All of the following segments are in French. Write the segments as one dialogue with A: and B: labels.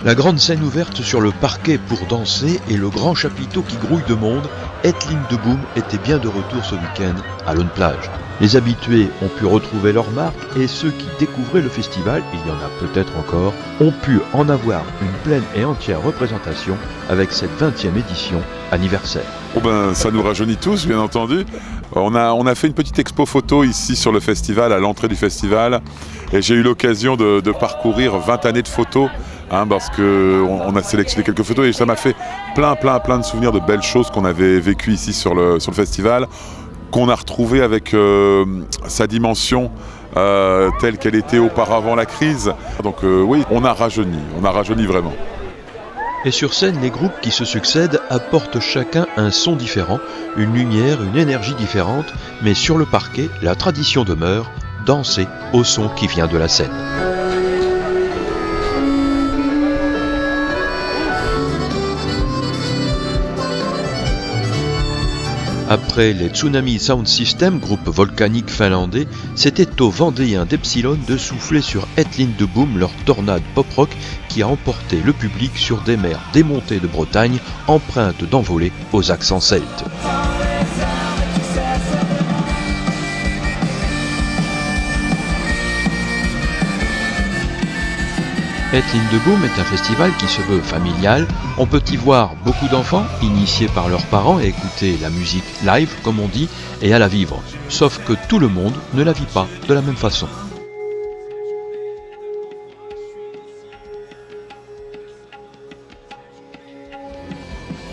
A: La grande scène ouverte sur le parquet pour danser et le grand chapiteau qui grouille de monde, Etheline de Boom était bien de retour ce week-end à Lone Plage. Les habitués ont pu retrouver leur marque et ceux qui découvraient le festival, il y en a peut-être encore, ont pu en avoir une pleine et entière représentation avec cette 20e édition anniversaire.
B: Ça nous rajeunit tous, bien entendu. On a fait une petite expo photo ici sur le festival, à l'entrée du festival, et j'ai eu l'occasion de parcourir 20 années de photos, parce qu'on a sélectionné quelques photos et ça m'a fait plein de souvenirs de belles choses qu'on avait vécues ici sur le festival, qu'on a retrouvé avec sa dimension telle qu'elle était auparavant la crise. Donc oui, on a rajeuni vraiment.
A: Et sur scène, les groupes qui se succèdent apportent chacun un son différent, une lumière, une énergie différente, mais sur le parquet, la tradition demeure, danser au son qui vient de la scène. Après les Tsunami Sound System, groupe volcanique finlandais, c'était aux Vendéens d'Epsilon de souffler sur Etheline de Boom, leur tornade pop-rock qui a emporté le public sur des mers démontées de Bretagne, empreintes d'envolée aux accents celtes. Etheline de Boom est un festival qui se veut familial. On peut y voir beaucoup d'enfants initiés par leurs parents à écouter la musique live, comme on dit, et à la vivre. Sauf que tout le monde ne la vit pas de la même façon.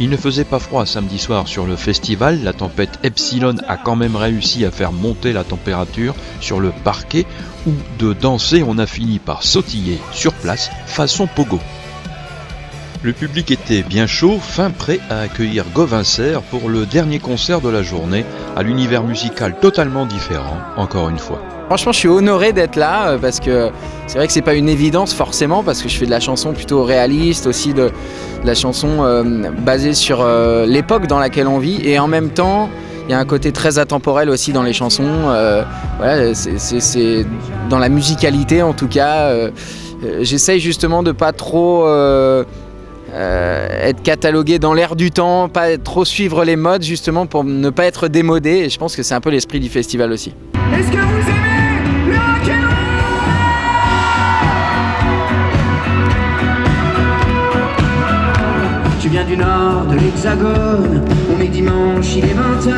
A: Il ne faisait pas froid samedi soir sur le festival, la tempête Epsilon a quand même réussi à faire monter la température sur le parquet où de danser on a fini par sautiller sur place façon pogo. Le public était bien chaud, fin prêt à accueillir Govincer pour le dernier concert de la journée à l'univers musical totalement différent, encore une fois.
C: Franchement, je suis honoré d'être là parce que c'est vrai que c'est pas une évidence forcément parce que je fais de la chanson plutôt réaliste, aussi de la chanson basée sur l'époque dans laquelle on vit et en même temps il y a un côté très atemporel aussi dans les chansons. Voilà, c'est dans la musicalité en tout cas. J'essaye justement de pas trop être catalogué dans l'air du temps, pas trop suivre les modes justement pour ne pas être démodé et je pense que c'est un peu l'esprit du festival aussi.
D: Est-ce que vous aimez le rock'n'roll ? Je viens du nord de l'Hexagone, on est dimanche, il est 20h.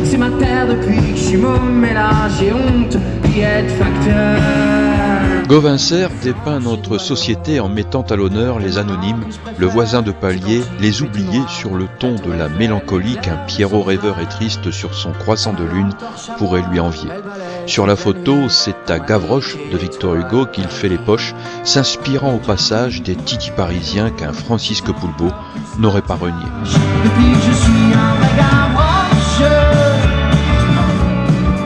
D: C'est ma terre depuis que je suis môme, mais là j'ai honte d'y être facteur.
A: Govincer dépeint notre société en mettant à l'honneur les anonymes, le voisin de palier, les oubliés sur le ton de la mélancolie qu'un Pierrot rêveur et triste sur son croissant de lune pourrait lui envier. Sur la photo, c'est à Gavroche de Victor Hugo qu'il fait les poches, s'inspirant au passage des titis parisiens qu'un Francisque Poulbeau n'aurait pas renié.
D: Depuis que je suis un vrai Gavroche,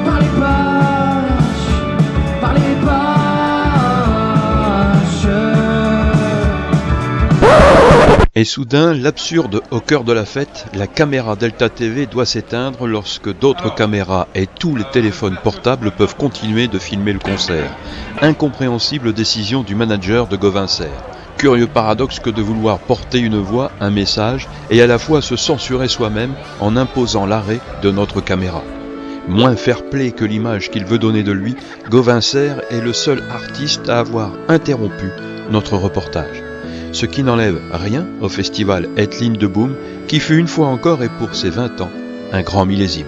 D: par les poches.
A: Et soudain, l'absurde au cœur de la fête, la caméra Delta TV doit s'éteindre lorsque d'autres caméras et tous les téléphones portables peuvent continuer de filmer le concert. Incompréhensible décision du manager de Govincer. Curieux paradoxe que de vouloir porter une voix, un message, et à la fois se censurer soi-même en imposant l'arrêt de notre caméra. Moins fair-play que l'image qu'il veut donner de lui, Govincer est le seul artiste à avoir interrompu notre reportage. Ce qui n'enlève rien au festival Etheline de Boom, qui fut une fois encore et pour ses 20 ans, un grand millésime.